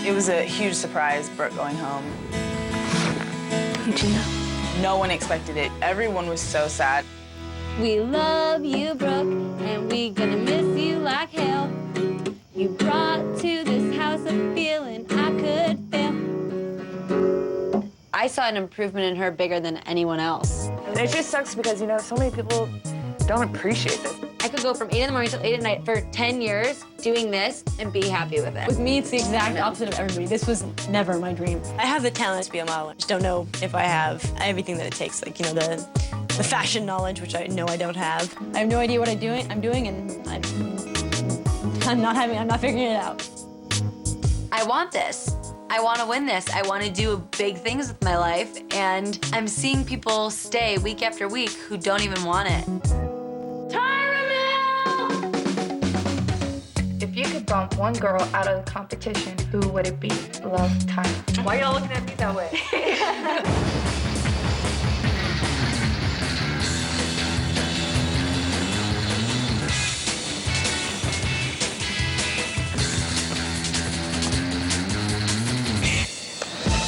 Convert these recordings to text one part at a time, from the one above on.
It was a huge surprise, Brooke going home. Did you know? No one expected it. Everyone was so sad. We love you, Brooke, and we gonna miss you like hell. You brought to this house a feeling I could feel. I saw an improvement in her bigger than anyone else. It just sucks because, you know, so many people don't appreciate this. I could go from 8 in the morning till 8 at night for 10 years doing this and be happy with it. With me, it's the exact opposite of everybody. This was never my dream. I have the talent to be a model. I just don't know if I have everything that it takes, like, you know, the fashion knowledge, which I know I don't have. I have no idea what I'm doing, and I'm not figuring it out. I want this. I want to win this. I want to do big things with my life, and I'm seeing people stay week after week who don't even want it. If you could bump one girl out of the competition, who would it be? Love, Tyra. Why y'all looking at me that way?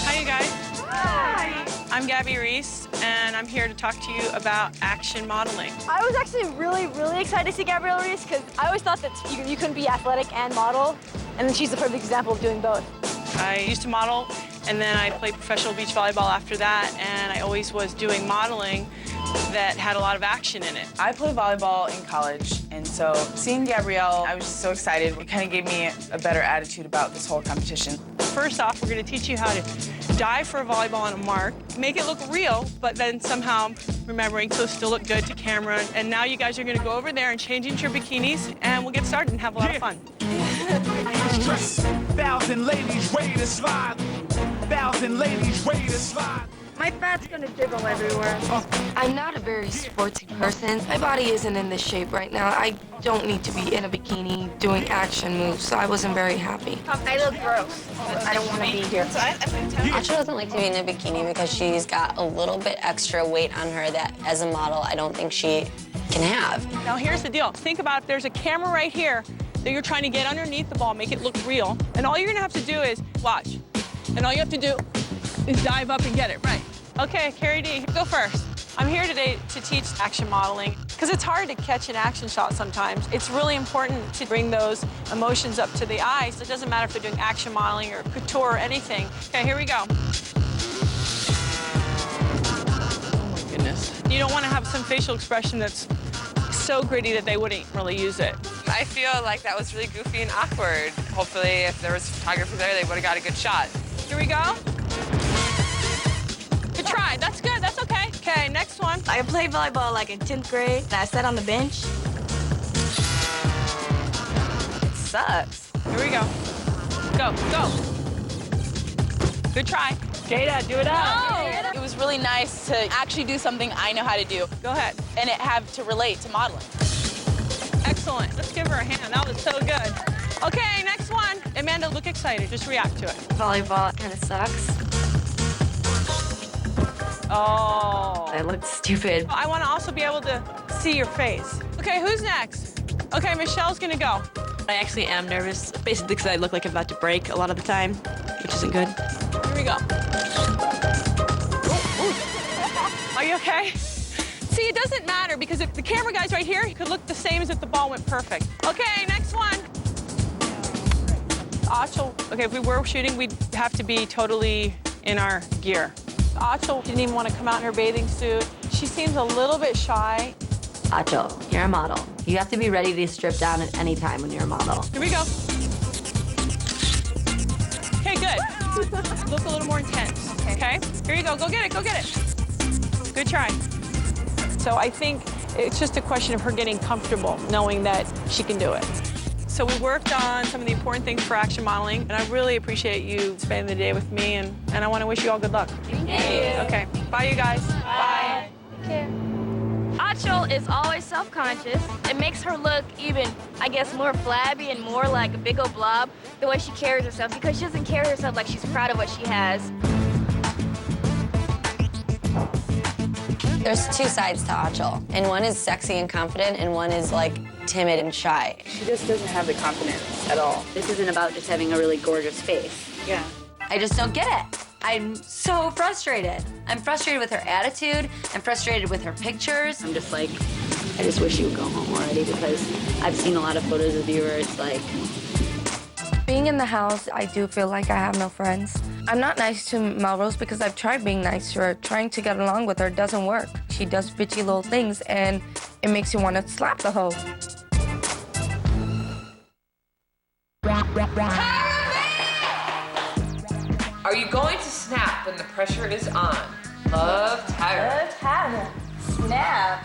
Hi, you guys. Hi. I'm Gabby Reese, and I'm here to talk to you about action modeling. I was actually really excited to see Gabrielle Reese because I always thought that you couldn't be athletic and model, and then she's the perfect example of doing both. I used to model, and then I played professional beach volleyball after that, and I always was doing modeling that had a lot of action in it. I played volleyball in college, and so seeing Gabrielle, I was just so excited. It kind of gave me a better attitude about this whole competition. First off, we're going to teach you how to dive for a volleyball on a mark, make it look real, but then somehow remembering to still look good to camera. And now you guys are going to go over there and change into your bikinis, and we'll get started and have a lot of fun. 1,000 ladies ready to slide. 1,000 ladies ready to slide. My fat's gonna jiggle everywhere. I'm not a very sportsy person. My body isn't in this shape right now. I don't need to be in a bikini doing action moves, so I wasn't very happy. I look gross. I don't want to be here. Asha doesn't like to be in a bikini because she's got a little bit extra weight on her that, as a model, I don't think she can have. Now, here's the deal. Think about it. There's a camera right here that you're trying to get underneath the ball, make it look real. And all you're going to have to do is watch. And all you have to do is dive up and get it right. Okay, Carrie D, go first. I'm here today to teach action modeling because it's hard to catch an action shot sometimes. It's really important to bring those emotions up to the eyes. It doesn't matter if they're doing action modeling or couture or anything. Okay, here we go. Oh my goodness. You don't want to have some facial expression that's so gritty that they wouldn't really use it. I feel like that was really goofy and awkward. Hopefully, if there was photography there, they would have got a good shot. Here we go. Good try. That's good. That's okay. Okay, next one. I played volleyball like in 10th grade. I sat on the bench. It sucks. Here we go. Go, go. Good try. Jada, do it up. Oh. It was really nice to actually do something I know how to do. Go ahead. And it have to relate to modeling. Excellent. Let's give her a hand. That was so good. Okay, next one. Amanda, look excited. Just react to it. Volleyball kind of sucks. Oh. I looked stupid. I want to also be able to see your face. Okay, who's next? Okay, Michelle's gonna go. I actually am nervous, basically because I look like I'm about to break a lot of the time, which isn't good. Here we go. Are you okay? See, it doesn't matter because if the camera guy's right here, he could look the same as if the ball went perfect. Okay, next one. Achel, okay, if we were shooting, we'd have to be totally in our gear. Achel didn't even want to come out in her bathing suit. She seems a little bit shy. Achel, you're a model. You have to be ready to strip down at any time when you're a model. Here we go. Okay, good. Look a little more intense, okay? Here you go. Go get it. Go get it. Good try. So I think it's just a question of her getting comfortable, knowing that she can do it. So we worked on some of the important things for action modeling, and I really appreciate you spending the day with me, and I want to wish you all good luck. Thank you. Okay. Bye, you guys. Bye. Thank you. Achel is always self-conscious. It makes her look even, I guess, more flabby and more like a big old blob, the way she carries herself, because she doesn't carry herself like she's proud of what she has. There's two sides to Achel, and one is sexy and confident, and one is like timid and shy. She just doesn't have the confidence at all. This isn't about just having a really gorgeous face. Yeah. I just don't get it. I'm so frustrated. I'm frustrated with her attitude. I'm frustrated with her pictures. I'm just like, I just wish you would go home already because I've seen a lot of photos of you where it's like... Being in the house, I do feel like I have no friends. I'm not nice to Melrose because I've tried being nice to her. Trying to get along with her doesn't work. She does bitchy little things, and it makes you want to slap the hoe. Are you going to snap when the pressure is on? Love, Tyra. Tyra. Snap.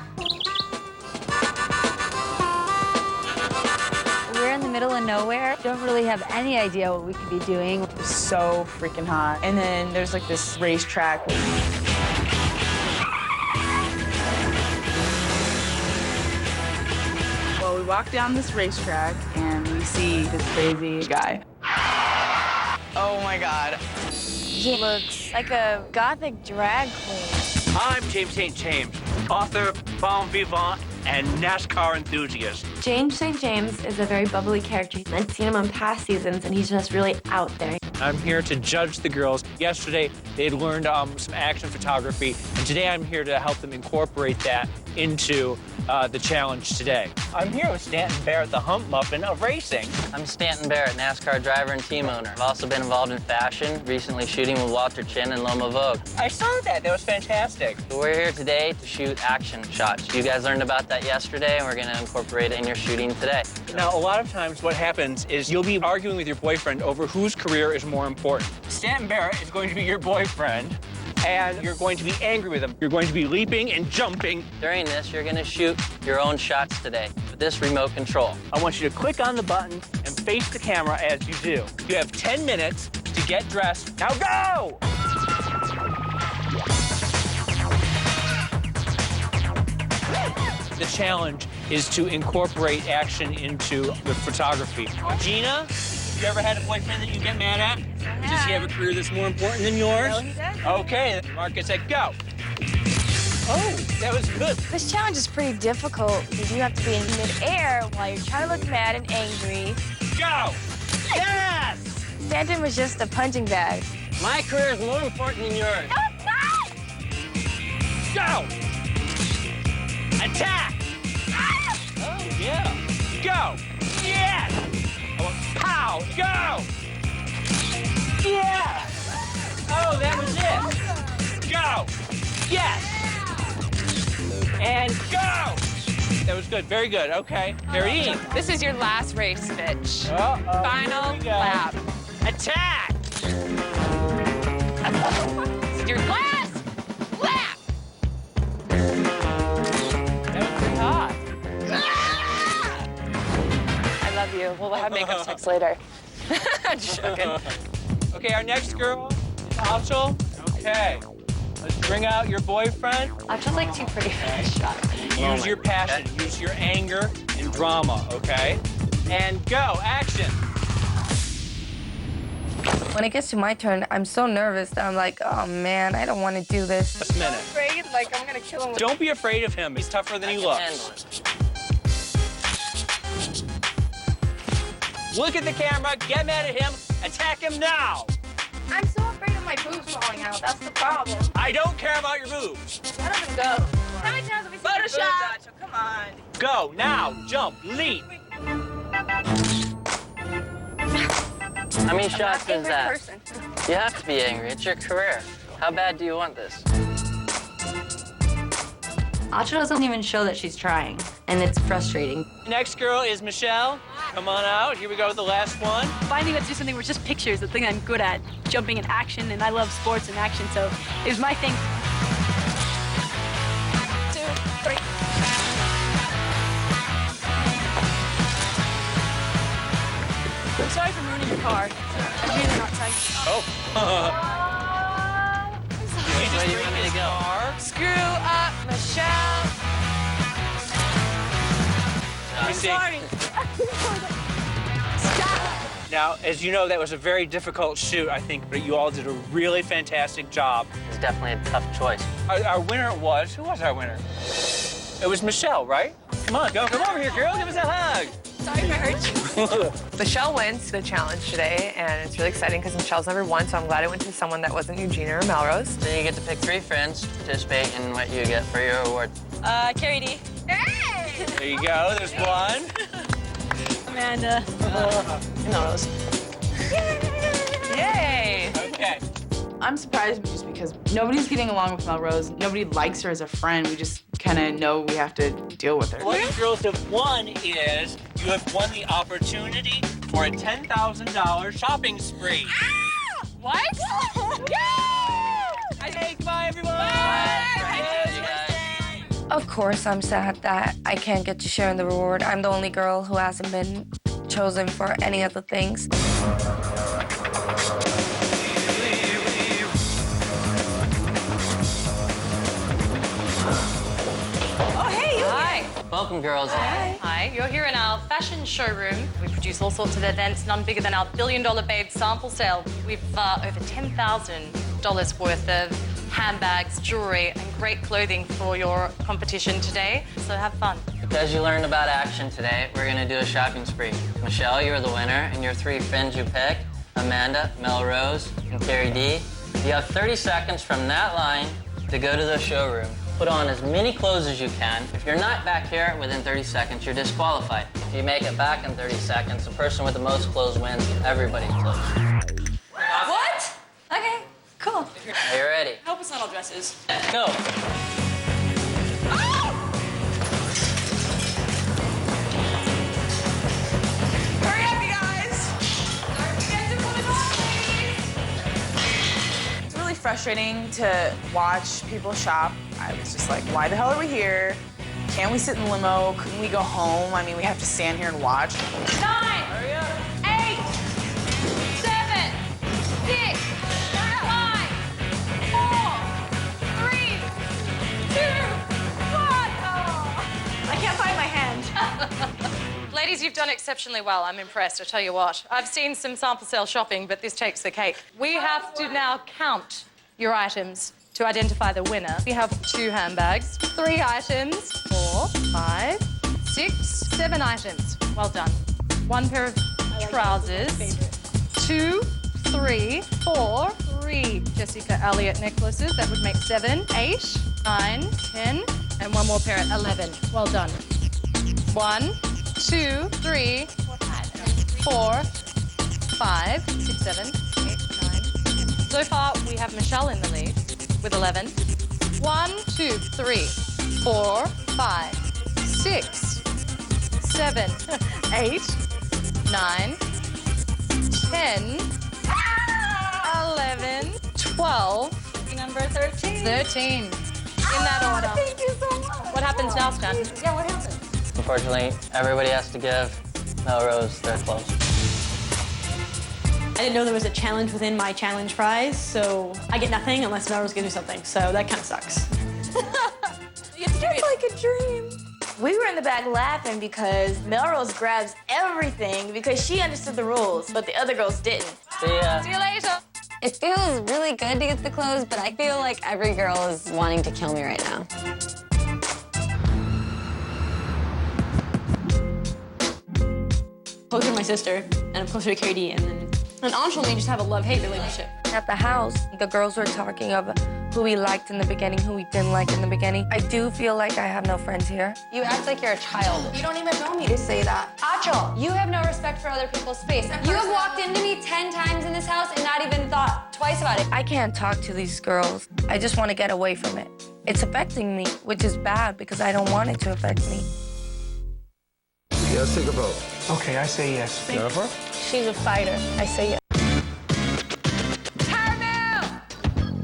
We're in the middle of nowhere. Don't really have any idea what we could be doing. It's so freaking hot. And then there's like this racetrack. Well, we walk down this racetrack and we see this crazy guy. Oh my God. He looks like a gothic drag queen. I'm James St. James, author, bon vivant, and NASCAR enthusiast. James St. James is a very bubbly character. I've seen him on past seasons, and he's just really out there. I'm here to judge the girls. Yesterday, they'd learned some action photography, and today I'm here to help them incorporate that into the challenge today. I'm here with Stanton Barrett, the hump muffin of racing. I'm Stanton Barrett, NASCAR driver and team owner. I've also been involved in fashion, recently shooting with Walter Chin and Loma Vogue. I saw that. That was fantastic. So we're here today to shoot action shots. You guys learned about that yesterday, and we're going to incorporate it in your shooting today. Now, a lot of times what happens is you'll be arguing with your boyfriend over whose career is more important. Stanton Barrett is going to be your boyfriend, and you're going to be angry with him. You're going to be leaping and jumping. During this, you're going to shoot your own shots today with this remote control. I want you to click on the button and face the camera as you do. You have 10 minutes to get dressed. Now go! The challenge is to incorporate action into the photography. Gina, have you ever had a boyfriend that you get mad at? Does he have a career that's more important than yours? No, he doesn't. Okay, Marcus said go. Oh, that was good. This challenge is pretty difficult because you have to be in midair while you're trying to look mad and angry. Go! Yes! Stanton was just a punching bag. My career is more important than yours. Go! Attack! Oh, yeah. Go! Yes! Pow! Go! Yeah! Oh, that was it. Go! Yes! And go! That was good. Very good. Okay. Very. This is your last race, bitch. Uh-oh. Final lap. Attack! This is your last lap. That was pretty hot. I love you. We'll have makeup sex later. Just joking. Okay, our next girl is Achel. Okay. Let's bring out your boyfriend. Achel's like too pretty for this shot. Use your passion, use your anger and drama, okay? And go, action. When it gets to my turn, I'm so nervous that I'm like, oh man, I don't want to do this. Just a minute. Afraid, like I'm gonna kill him. Don't be afraid of him. He's tougher than he looks. Look at the camera, get mad at him, attack him now. I'm so afraid of my boobs falling out. That's the problem. I don't care about your boobs. Let him go. How many times have we seen your boobs, Achel? Come on. Go, now, jump, leap. How many shots is that? Person. You have to be angry. It's your career. How bad do you want this? Achel doesn't even show that she's trying, and it's frustrating. Next girl is Michelle. Come on out. Here we go with the last one. Finding let's do something with just pictures, the thing I'm good at, jumping and action, and I love sports and action, so it was my thing. 2, 3. I'm sorry for ruining your car. I'm really not trying. Oh. Where do you want me to go? Screw up, Michelle. Let me see. Sorry. Now, as you know, that was a very difficult shoot, I think, but you all did a really fantastic job. It's definitely a tough choice. Our winner was, who was our winner? It was Michelle, right? Come on, come over here, girl. Give us a hug. Sorry if I hurt you. Michelle wins the challenge today, and it's really exciting because Michelle's never won, so I'm glad it went to someone that wasn't Eugenia or Melrose. So you get to pick 3 friends to participate in what you get for your award. Carrie D. Hey! There you go. There's one. Amanda. Melrose. Yay! Okay. I'm surprised just because nobody's getting along with Melrose. Nobody likes her as a friend. We just kind of know we have to deal with her. What you girls have won is you have won the opportunity for a $10,000 shopping spree. Ah! What? Hey, goodbye, everyone. Of course, I'm sad that I can't get to share in the reward. I'm the only girl who hasn't been chosen for any of the things. Welcome, girls. Hi, you're here in our fashion showroom. We produce all sorts of events, none bigger than our $1 billion babe sample sale. We've over $10,000 worth of handbags, jewelry, and great clothing for your competition today. So have fun. Because you learned about action today, we're gonna do a shopping spree. Michelle, you're the winner, and your 3 friends you picked, Amanda, Melrose, and Carrie D. You have 30 seconds from that line to go to the showroom. Put on as many clothes as you can. If you're not back here within 30 seconds, you're disqualified. If you make it back in 30 seconds, the person with the most clothes wins everybody's clothes. What? Okay, cool. Are you ready? Help us on all dresses. Go. Hurry up, you guys! It's really frustrating to watch people shop. I was just like, why the hell are we here? Can't we sit in the limo? Couldn't we go home? I mean, we have to stand here and watch. 9, 8, 7, 6, 5, 4, 3, 2, 1. I can't find my hand. Ladies, you've done exceptionally well. I'm impressed, I tell you what. I've seen some sample sale shopping, but this takes the cake. We have to now count your items to identify the winner. We have 2 handbags, 3 items, 4, 5, 6, 7 items. Well done. 1 pair of trousers, 2, 3, 4, 3 Jessica Elliott necklaces. That would make 7, 8, 9, 10, and 1 more pair at 11. Well done. 1, 2, 3, 4, 5, 6, 7, 8, 9. So far, we have Michelle in the lead with 11. 1, 2, 3, 4, 5, 6, 7, 8, 9, 10, 11, 12. Number 13. 13. In that order. Thank you so much. What happens now, Stan? Yeah, what happens? Unfortunately, everybody has to give Melrose their clothes. I didn't know there was a challenge within my challenge prize, so I get nothing unless Melrose gives me something, so that kind of sucks. It's like a dream. We were in the back laughing because Melrose grabs everything because she understood the rules, but the other girls didn't. See ya. See you later. It feels really good to get the clothes, but I feel like every girl is wanting to kill me right now. Closer to my sister, and I'm closer to Carrie D, and Anshul and me just have a love-hate relationship. At the house, the girls were talking of who we liked in the beginning, who we didn't like in the beginning. I do feel like I have no friends here. You act like you're a child. You don't even know me to say that. Achal, you have no respect for other people's space. You have walked into me 10 times in this house and not even thought twice about it. I can't talk to these girls. I just want to get away from it. It's affecting me, which is bad because I don't want it to affect me. Let's take a vote. Okay, I say yes. Jennifer? She's a fighter. I say yes.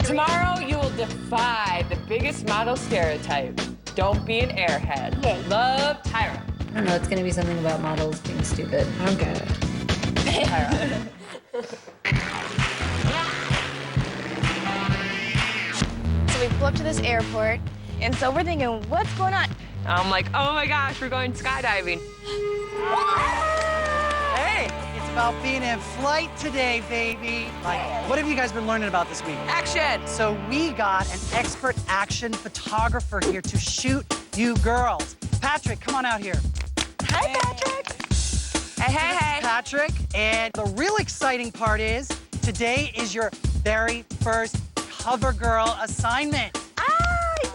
Tomorrow, you will defy the biggest model stereotype. Don't be an airhead. Love Tyra. I don't know, it's gonna be something about models being stupid. Okay. Tyra. So we pull up to this airport, and so we're thinking, what's going on? I'm like, oh my gosh, we're going skydiving. Hey, it's about being in flight today, baby. Like, what have you guys been learning about this week? Action! So we got an expert action photographer here to shoot you girls. Patrick, come on out here. Hi, Patrick. Hey, hey, hey. Patrick, and the real exciting part is today is your very first CoverGirl assignment. Yay!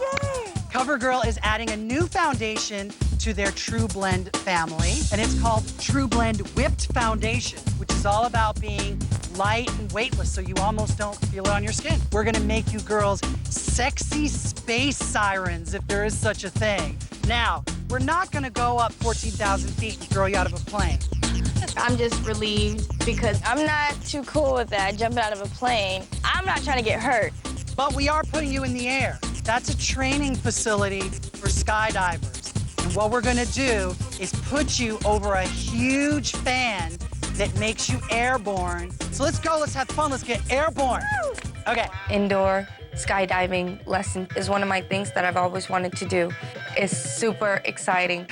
CoverGirl is adding a new foundation to their True Blend family, and it's called True Blend Whipped Foundation, which is all about being light and weightless so you almost don't feel it on your skin. We're gonna make you girls sexy space sirens, if there is such a thing. Now, we're not gonna go up 14,000 feet and throw you out of a plane. I'm just relieved because I'm not too cool with that, jumping out of a plane. I'm not trying to get hurt. But we are putting you in the air. That's a training facility for skydivers. And what we're gonna do is put you over a huge fan that makes you airborne. So let's go, let's have fun, let's get airborne. Okay. Indoor skydiving lesson is one of my things that I've always wanted to do. It's super exciting.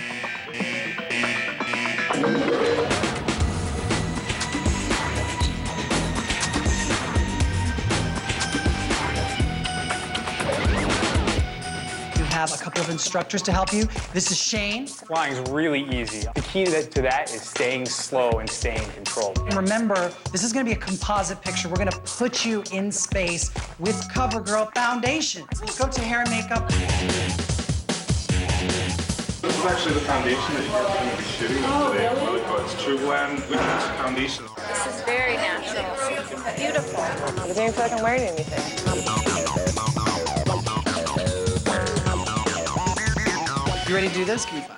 Have a couple of instructors to help you. This is Shane. Flying's really easy. The key to that is staying slow and staying controlled. And remember, this is gonna be a composite picture. We're gonna put you in space with CoverGirl foundation. Let's go to hair and makeup. This is actually the foundation that you're going to be shooting with today. Really cool. It's True Blend Whipped Foundation. This is very natural. Beautiful. You didn't feel like I'm wearing anything. You ready to do this? Give me 5.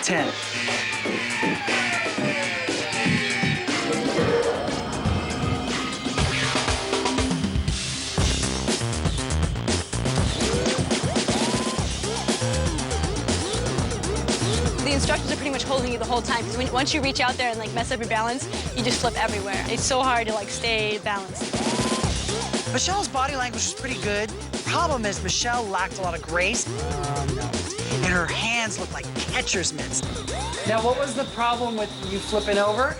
10. The instructors are pretty much holding you the whole time because once you reach out there and like mess up your balance, you just flip everywhere. It's so hard to like stay balanced. Michelle's body language was pretty good. Problem is, Michelle lacked a lot of grace. And her hands looked like catcher's mitts. Now, what was the problem with you flipping over?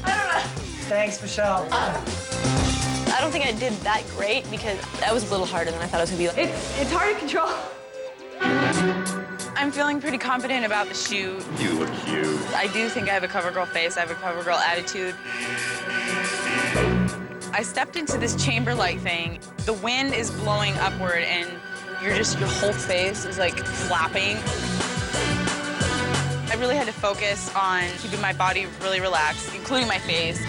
I don't know. Thanks, Michelle. I don't think I did that great because that was a little harder than I thought it was gonna be. It's hard to control. I'm feeling pretty confident about the shoot. You look cute. I do think I have a CoverGirl face. I have a CoverGirl attitude. I stepped into this chamber light thing. The wind is blowing upward and your whole face is like flapping. I really had to focus on keeping my body really relaxed, including my face.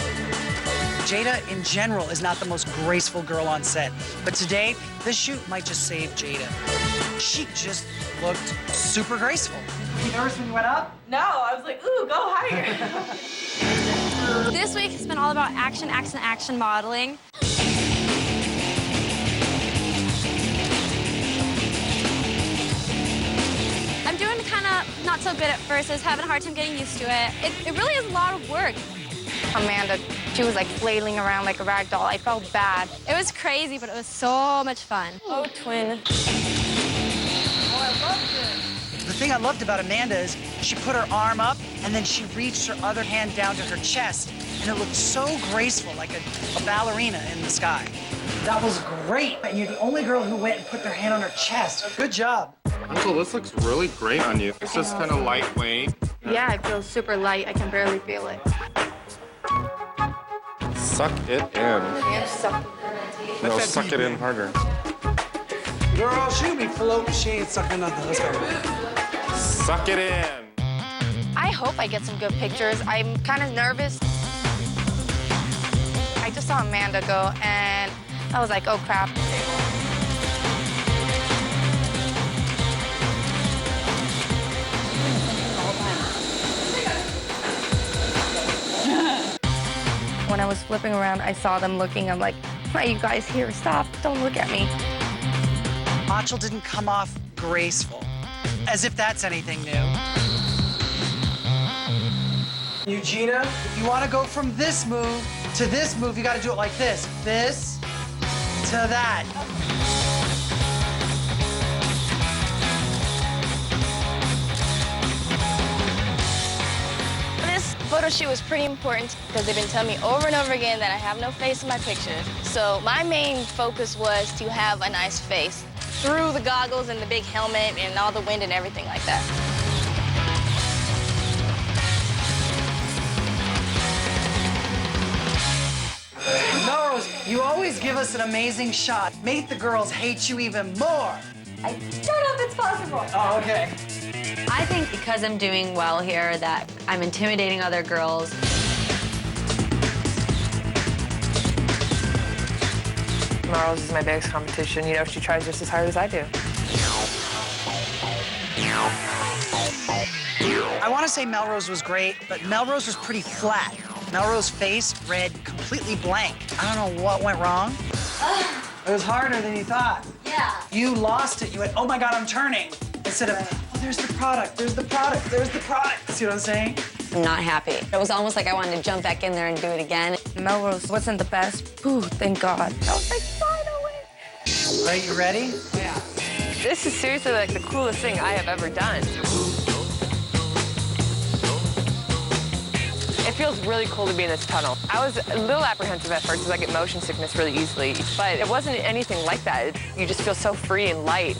Jada, in general, is not the most graceful girl on set. But today, this shoot might just save Jada. She just looked super graceful. You nervous when you went up? No, I was like, ooh, go higher. This week has been all about action, action, action modeling. I'm doing kind of not so good at first. I was having a hard time getting used to it. It really is a lot of work. Amanda, she was like flailing around like a rag doll. I felt bad. It was crazy, but it was so much fun. Oh, twin. The thing I loved about Amanda is she put her arm up and then she reached her other hand down to her chest, and it looked so graceful, like a ballerina in the sky. That was great. You're the only girl who went and put their hand on her chest. Good job. Uncle, this looks really great on you. It's just kind of lightweight. Yeah, I feel super light. I can barely feel it. Suck it in. No, suck it in harder. Girl, she'll be floating. She ain't sucking nothing. Let's go. Suck it in. I hope I get some good pictures. I'm kind of nervous. I just saw Amanda go, and I was like, oh, crap. When I was flipping around, I saw them looking. I'm like, why are you guys here? Stop. Don't look at me. Achal didn't come off graceful, as if that's anything new. Eugenia, if you want to go from this move to this move, you got to do it like this. This to that. This photo shoot was pretty important because they've been telling me over and over again that I have no face in my pictures. So my main focus was to have a nice face. through the goggles and the big helmet and all the wind and everything like that. Melrose, you always give us an amazing shot. Make the girls hate you even more. I don't know if it's possible. Oh, okay. I think because I'm doing well here that I'm intimidating other girls. Melrose is my biggest competition. You know, she tries just as hard as I do. I want to say Melrose was great, but Melrose was pretty flat. Melrose's face read completely blank. I don't know what went wrong. It was harder than you thought. Yeah. You lost it. You went, oh my God, I'm turning. Instead of, oh, there's the product, there's the product, there's the product. See what I'm saying? I'm not happy. It was almost like I wanted to jump back in there and do it again. Melrose wasn't the best. Ooh, thank God. I was like, finally. Are you ready? Yeah. This is seriously like the coolest thing I have ever done. It feels really cool to be in this tunnel. I was a little apprehensive at first because I get motion sickness really easily, but it wasn't anything like that. You just feel so free and light.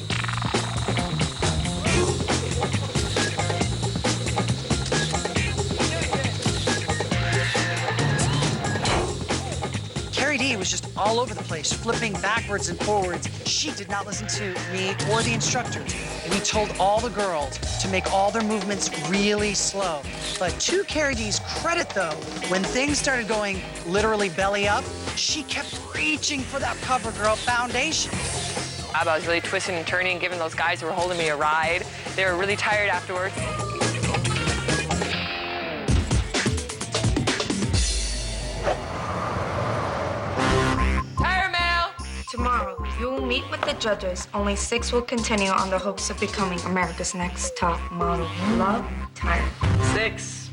Carrie D was just all over the place, flipping backwards and forwards. She did not listen to me or the instructors. And we told all the girls to make all their movements really slow. But to Carrie D's credit, though, when things started going literally belly up, she kept reaching for that CoverGirl foundation. I was really twisting and turning, giving those guys who were holding me a ride. They were really tired afterwards. Tomorrow, you will meet with the judges. Only 6 will continue on the hopes of becoming America's Next Top Model. Love, Tyra. 6.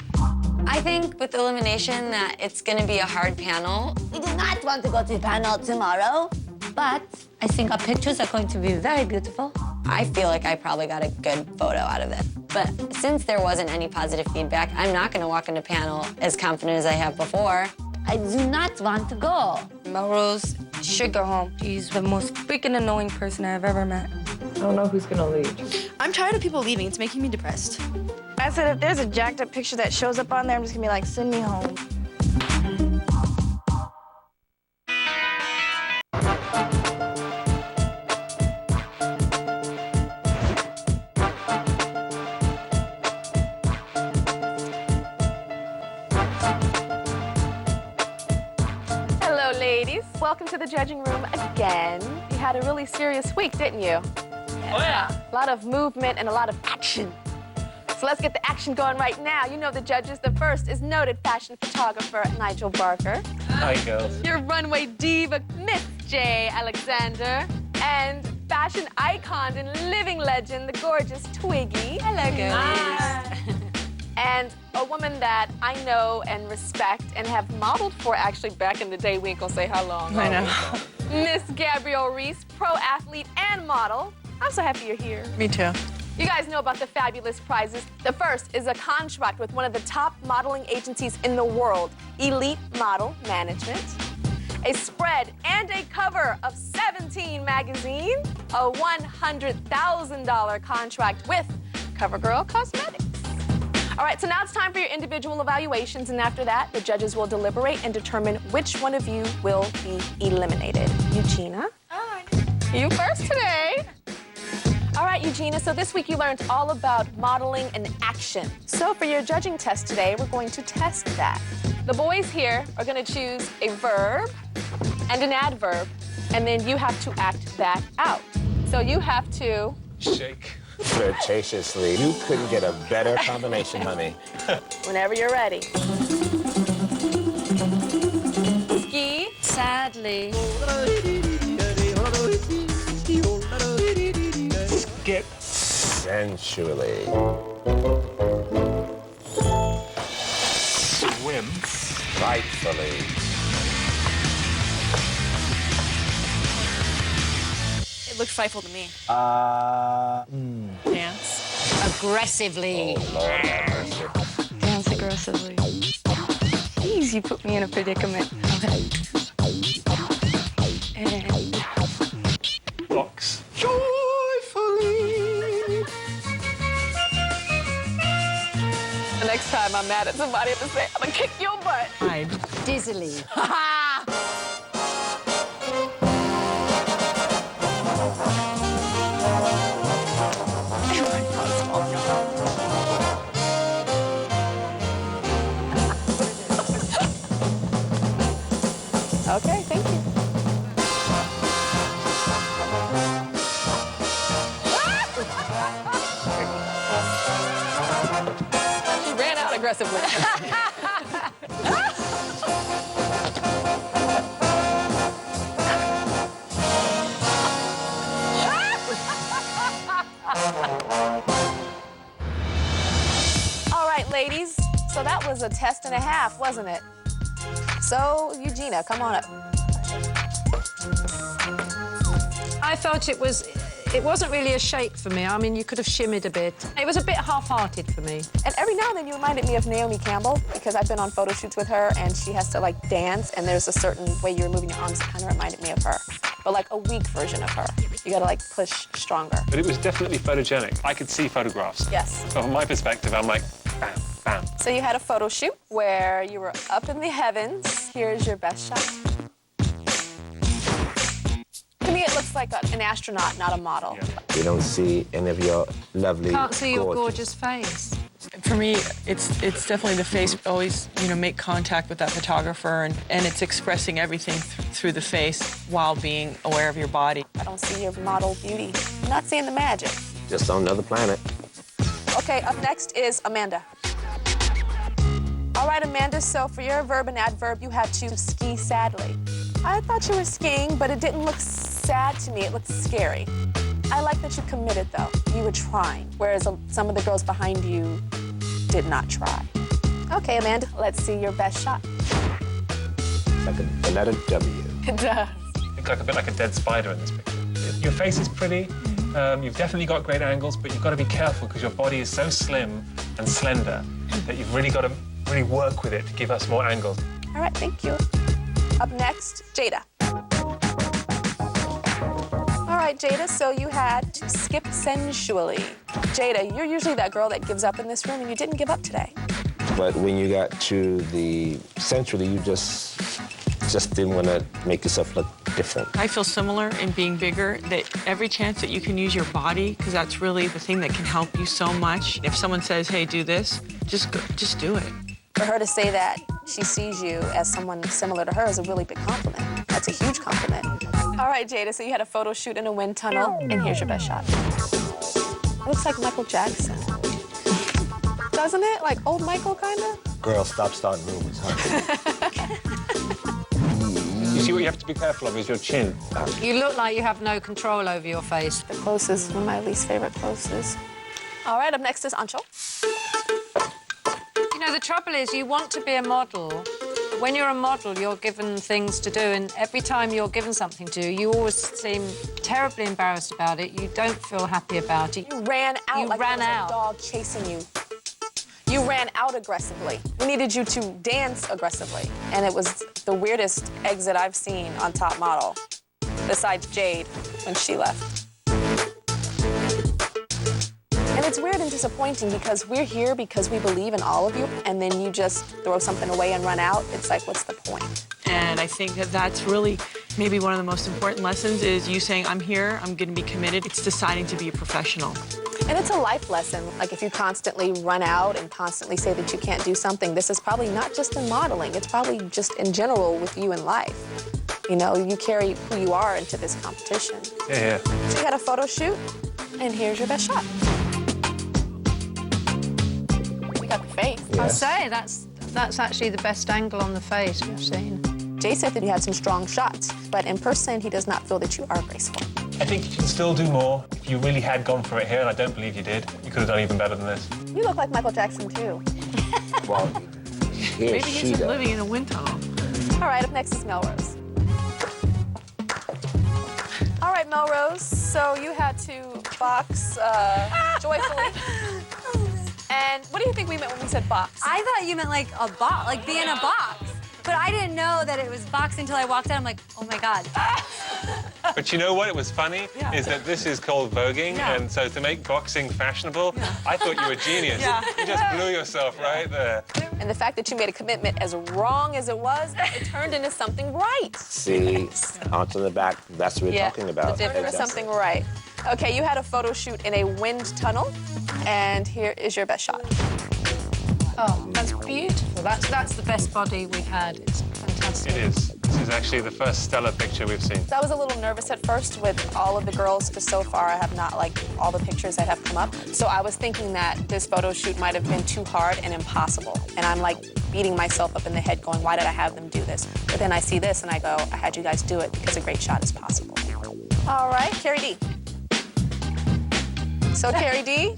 I think with elimination that it's gonna be a hard panel. We do not want to go to the panel tomorrow, but I think our pictures are going to be very beautiful. I feel like I probably got a good photo out of it. But since there wasn't any positive feedback, I'm not gonna walk into panel as confident as I have before. I do not want to go. Melrose should go home. She's the most freaking annoying person I've ever met. I don't know who's gonna leave. I'm tired of people leaving. It's making me depressed. I said, if there's a jacked up picture that shows up on there, I'm just gonna be like, send me home. Hello, ladies. Welcome to the judging room again. You had a really serious week, didn't you? Oh, yeah. A lot of movement and a lot of action. So let's get the action going right now. You know the judges. The first is noted fashion photographer Nigel Barker. Hi, girls. Your runway diva, Miss J. Alexander. And fashion icon and living legend, the gorgeous Twiggy. Hello, girlies. And a woman that I know and respect and have modeled for actually back in the day. We ain't gonna say how long. I know. Miss Gabrielle Reese, pro athlete and model. I'm so happy you're here. Me too. You guys know about the fabulous prizes. The first is a contract with one of the top modeling agencies in the world, Elite Model Management. A spread and a cover of 17 magazine, a $100,000 contract with CoverGirl Cosmetics. All right, so now it's time for your individual evaluations, and after that, the judges will deliberate and determine which one of you will be eliminated. Eugenia? You first today. All right, Eugenia, so this week you learned all about modeling and action. So for your judging test today, we're going to test that. The boys here are going to choose a verb and an adverb, and then you have to act that out. So you have to... Shake. Flirtatiously. You couldn't get a better combination, honey. Whenever you're ready. Ski. Sadly. Skip. Sensually. Swim. Rightfully. It looks frightful to me. Dance. Aggressively. Oh, Lord have mercy. Dance aggressively. Please, you put me in a predicament. Okay. And... Box. I'm mad at somebody, I'm gonna kick your butt. Dizzily. Okay, thank you. She ran out aggressively. All right, ladies. So that was a test and a half, wasn't it? So, Eugenia, come on up. I felt it wasn't really a shake for me. I mean, you could have shimmied a bit. It was a bit half-hearted for me. And every now and then you reminded me of Naomi Campbell because I've been on photo shoots with her and she has to like dance and there's a certain way you're moving your arms that kind of reminded me of her. But like a weak version of her. You gotta like push stronger. But it was definitely photogenic. I could see photographs. Yes. So from my perspective, I'm like, bam, bam. So you had a photo shoot where you were up in the heavens. Here's your best shot. To me, it looks like an astronaut, not a model. We don't see any of your lovely, Can't see your gorgeous face. For me, it's definitely the face. Always, make contact with that photographer, and it's expressing everything through the face while being aware of your body. I don't see your model beauty. I'm not seeing the magic. Just on another planet. Okay, up next is Amanda. All right, Amanda, so for your verb and adverb, you had to ski sadly. I thought you were skiing, but it didn't look sad to me. It looked scary. I like that you committed, though. You were trying, whereas some of the girls behind you did not try. Okay, Amanda, let's see your best shot. Like the letter W. It does. You look like a bit like a dead spider in this picture. Your face is pretty. You've definitely got great angles, but you've got to be careful because your body is so slim and slender that you've really got to really work with it to give us more angles. All right, thank you. Up next, Jada. All right, Jada, so you had to skip sensually. Jada, you're usually that girl that gives up in this room, and you didn't give up today. But when you got to the sensually, you just didn't want to make yourself look different. I feel similar in being bigger, that every chance that you can use your body, because that's really the thing that can help you so much. If someone says, hey, do this, just do it. For her to say that she sees you as someone similar to her is a really big compliment. That's a huge compliment. All right, Jada, so you had a photo shoot in a wind tunnel, and here's your best shot. It looks like Michael Jackson. Doesn't it? Like old Michael, kind of? Girl, stop starting rumors, huh? You see what you have to be careful of is your chin. You look like you have no control over your face. The close is one of my least favorite closes. All right, up next is Anshul. You know, the trouble is you want to be a model. When you're a model, you're given things to do, and every time you're given something to do, you always seem terribly embarrassed about it. You don't feel happy about it. You ran out like ran there was out. a dog chasing you. You ran out aggressively. We needed you to dance aggressively. And it was the weirdest exit I've seen on Top Model, besides Jade when she left. And it's weird and disappointing because we're here because we believe in all of you, and then you just throw something away and run out. It's like, what's the point? And I think that that's really maybe one of the most important lessons is you saying, I'm here, I'm going to be committed. It's deciding to be a professional. And it's a life lesson. Like if you constantly run out and constantly say that you can't do something, this is probably not just in modeling, it's probably just in general with you in life. You know, you carry who you are into this competition. Yeah. So you had a photo shoot, and here's your best shot. You got the face. I'd say that's actually the best angle on the face we've seen. Jay said that he had some strong shots, but in person, he does not feel that you are graceful. I think you can still do more. If you really had gone for it here, and I don't believe you did, you could have done even better than this. You look like Michael Jackson, too. Well, Maybe he's just living in a wind tunnel. All right, up next is Melrose. All right, Melrose, so you had to box joyfully. And what do you think we meant when we said box? I thought you meant like a box, like be in a box. But I didn't know that it was boxing until I walked out. I'm like, oh my God. But you know what? It was funny is that this is called voguing, and so to make boxing fashionable, I thought you were a genius. You just blew yourself right there. And the fact that you made a commitment as wrong as it was, it turned into something right. See, onto the back, that's what we're talking about. It turned into something right. Okay, you had a photo shoot in a wind tunnel, and here is your best shot. Oh, that's beautiful. That's the best body we've had. It's fantastic. It is. This is actually the first stellar picture we've seen. I was a little nervous at first with all of the girls, because so far I have not liked all the pictures that have come up. So I was thinking that this photo shoot might have been too hard and impossible. And I'm like beating myself up in the head going, why did I have them do this? But then I see this and I go, I had you guys do it because a great shot is possible. All right, Carrie D. So Carrie D,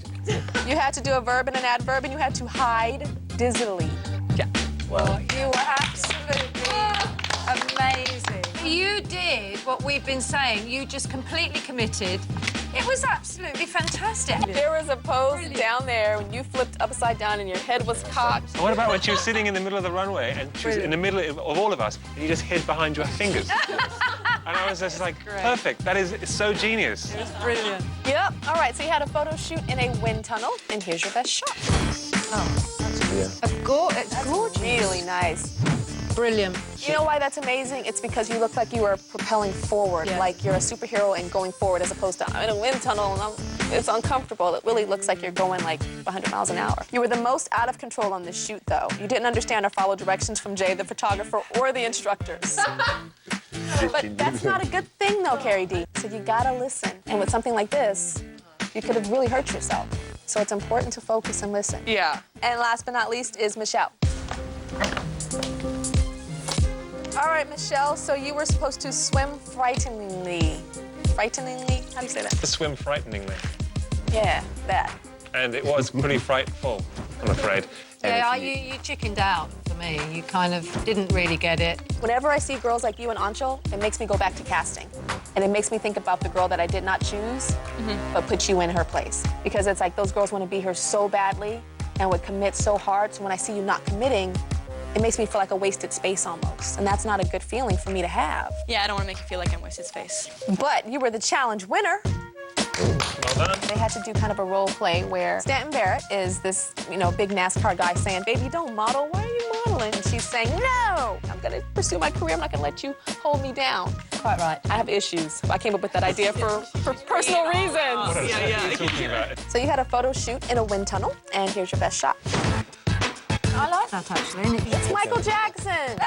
you had to do a verb and an adverb, and you had to hide dizzily. Yeah. Well, you were absolutely amazing. You did what we've been saying. You just completely committed. It was absolutely fantastic. There was a pose down there when you flipped upside down and your head was cocked. And what about when she was sitting in the middle of the runway and she was in the middle of all of us and you just hid behind your fingers? And I was just like, perfect. That is so genius. It was brilliant. Yep. All right, so you had a photo shoot in a wind tunnel, and here's your best shot. Oh, that's gorgeous. Really nice. Brilliant. You know why that's amazing? It's because you look like you were propelling forward, like you're a superhero and going forward, as opposed to I'm in a wind tunnel and it's uncomfortable. It really looks like you're going like 100 miles an hour. You were the most out of control on this shoot, though. You didn't understand or follow directions from Jay, the photographer, or the instructors. But that's not a good thing, though, Carrie D. So you gotta listen. And with something like this, you could have really hurt yourself. So it's important to focus and listen. Yeah. And last but not least is Michelle. All right, Michelle, so you were supposed to swim frighteningly. Frighteningly? How do you say that? To swim frighteningly. Yeah, that. And it was pretty frightful, I'm afraid. Yeah, you chickened out for me. You kind of didn't really get it. Whenever I see girls like you and Anshul, it makes me go back to casting. And it makes me think about the girl that I did not choose, but put you in her place. Because it's like those girls want to be here so badly and would commit so hard. So when I see you not committing, it makes me feel like a wasted space almost. And that's not a good feeling for me to have. Yeah, I don't want to make you feel like I'm wasted space. But you were the challenge winner. Well done. They had to do kind of a role play where Stanton Barrett is this, big NASCAR guy saying, baby, don't model, why are you modeling? And she's saying, no, I'm gonna pursue my career, I'm not gonna let you hold me down. Quite right. I have issues. I came up with that idea for personal reasons. What are you talking about? So you had a photo shoot in a wind tunnel, and here's your best shot. I like that, actually. It's Michael Jackson.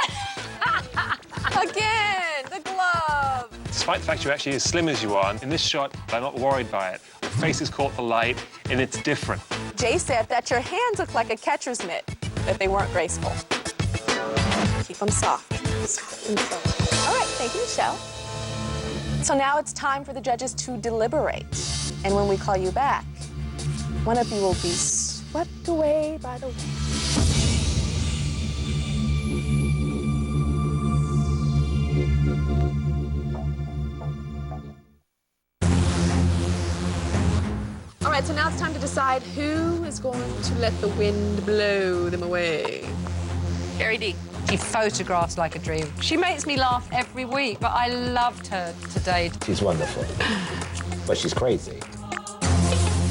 Again, the glove. Despite the fact you're actually as slim as you are, in this shot, I'm not worried by it. Your face has caught the light, and it's different. Jay said that your hands looked like a catcher's mitt, that they weren't graceful. Keep them soft. Soft and soft. All right, thank you, Michelle. So now it's time for the judges to deliberate. And when we call you back, one of you will be swept away by the wind. All right, so now it's time to decide who is going to let the wind blow them away. Carrie D. She photographs like a dream. She makes me laugh every week, but I loved her today. She's wonderful, but she's crazy.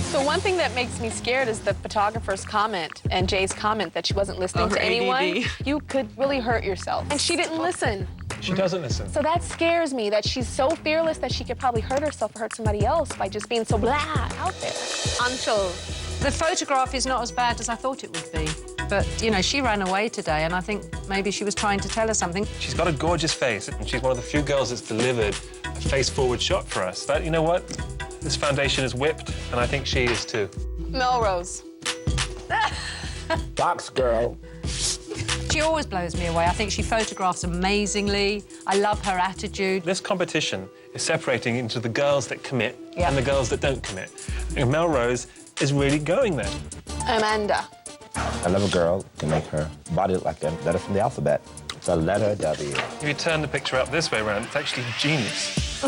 So one thing that makes me scared is the photographer's comment and Jay's comment that she wasn't listening to her anyone. ADD. You could really hurt yourself. And she didn't listen. She doesn't listen. So that scares me, that she's so fearless that she could probably hurt herself or hurt somebody else by just being so blah out there. Anshul. The photograph is not as bad as I thought it would be. But, she ran away today, and I think maybe she was trying to tell us something. She's got a gorgeous face, and she's one of the few girls that's delivered a face-forward shot for us. But you know what? This foundation is whipped, and I think she is too. Melrose. Box girl. She always blows me away. I think she photographs amazingly. I love her attitude. This competition is separating into the girls that commit and the girls that don't commit. And Melrose is really going there. Amanda. I love a girl who can make her body look like a letter from the alphabet. It's a letter W. If you turn the picture up this way around, it's actually genius.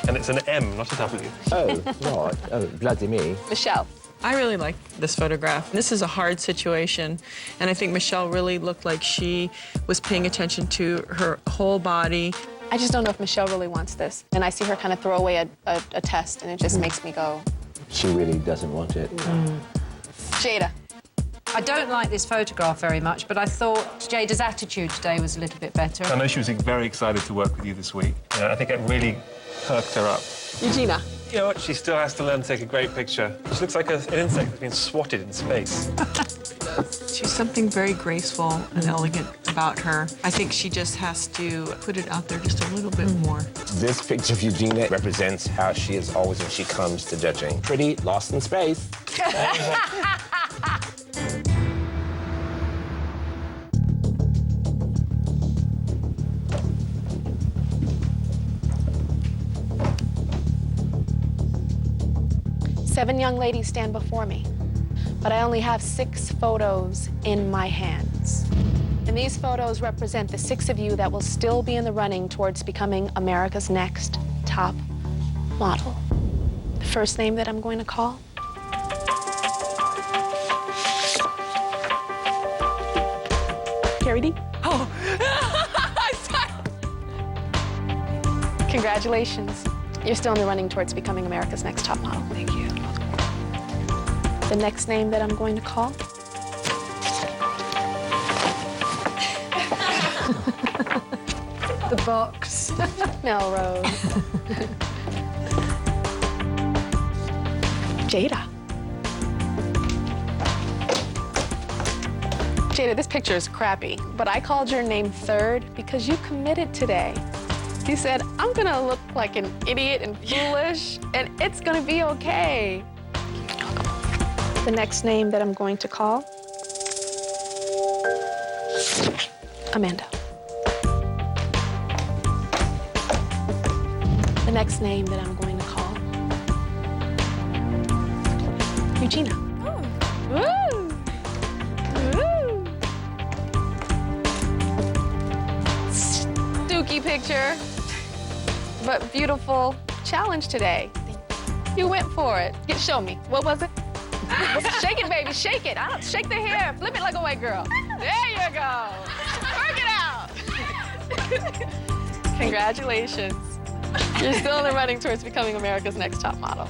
And it's an M, not a W. Oh, Lord. Oh, bloody me. Michelle. I really like this photograph. This is a hard situation, and I think Michelle really looked like she was paying attention to her whole body. I just don't know if Michelle really wants this. And I see her kind of throw away a test, and it just makes me go, She really doesn't want it. Jada. I don't like this photograph very much, but I thought Jada's attitude today was a little bit better. I know she was very excited to work with you this week. I think it really perked her up. Eugenia. You know what? She still has to learn to take a great picture. She looks like an insect that's been swatted in space. She's something very graceful and elegant about her. I think she just has to put it out there just a little bit more. This picture of Eugenia represents how she is always when she comes to judging. Pretty, lost in space. 7 young ladies stand before me, but I only have 6 photos in my hands. And these photos represent the 6 of you that will still be in the running towards becoming America's next top model. The first name that I'm going to call, Carrie D. Oh, congratulations. You're still in the running towards becoming America's next top model. Thank you. The next name that I'm going to call, The box. Melrose. Jada. Jada, this picture is crappy, but I called your name third because you committed today. You said, I'm gonna look like an idiot and foolish, and it's gonna be okay. The next name that I'm going to call, Amanda. The next name that I'm going to call, Eugenia. Woo! Woo! Dookie picture, but beautiful challenge today. You went for it. Show me. What was it? Shake it, baby. Shake it. Shake the hair. Flip it like a white girl. There you go. Work it out. Congratulations. You're still in the running towards becoming America's next top model.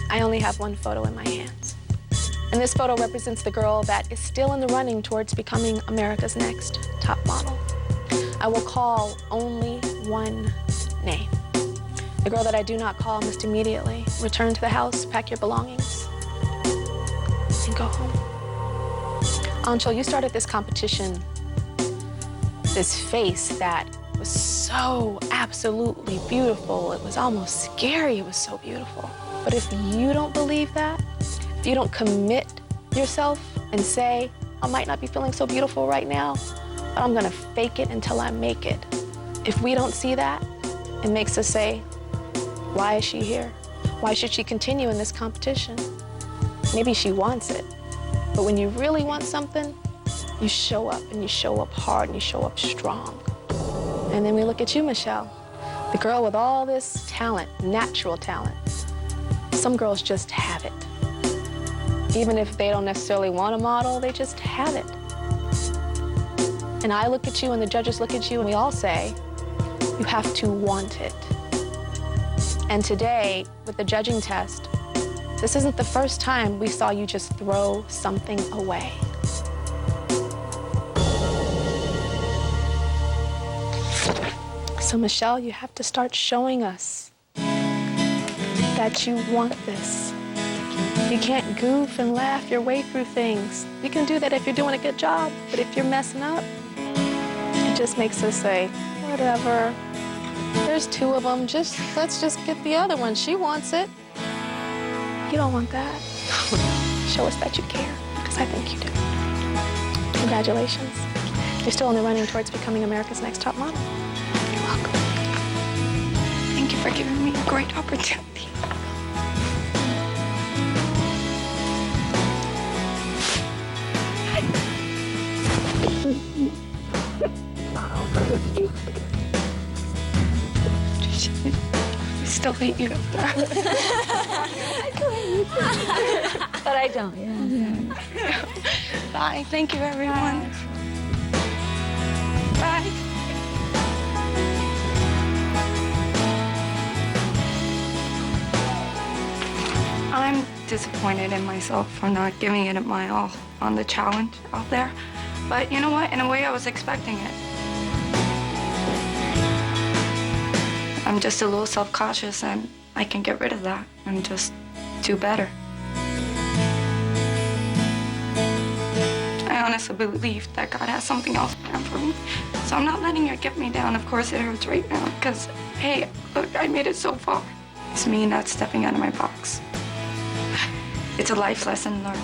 I only have 1 photo in my hands. And this photo represents the girl that is still in the running towards becoming America's next top model. I will call only 1 name. The girl that I do not call must immediately return to the house, pack your belongings, and go home. Anshul, you started this competition, this face that was so absolutely beautiful. It was almost scary. It was so beautiful. But if you don't believe that, if you don't commit yourself and say, I might not be feeling so beautiful right now, but I'm gonna fake it until I make it. If we don't see that, it makes us say, why is she here? Why should she continue in this competition? Maybe she wants it, but when you really want something, you show up, and you show up hard, and you show up strong. And then we look at you, Michelle, the girl with all this talent, natural talent. Some girls just have it. Even if they don't necessarily want a model, they just have it. And I look at you, and the judges look at you, and we all say, you have to want it. And today, with the judging test, this isn't the first time we saw you just throw something away. So, Michelle, you have to start showing us that you want this. You can't goof and laugh your way through things. You can do that if you're doing a good job, but if you're messing up, it just makes us say, whatever. There's 2 of them, let's just get the other one. She wants it. You don't want that. Show us that you care, because I think you do. Congratulations. You're still in the running towards becoming America's next top model. You're welcome. Thank you for giving me a great opportunity. I still hate you. I still hate you too. later. Yeah. Bye. Thank you, everyone. Bye. I'm disappointed in myself for not giving it my all on the challenge out there. But you know what? In a way, I was expecting it. I'm just a little self-conscious, and I can get rid of that and just do better. I honestly believe that God has something else planned for me. So I'm not letting it get me down. Of course, it hurts right now because, hey, look, I made it so far. It's me not stepping out of my box. It's a life lesson learned.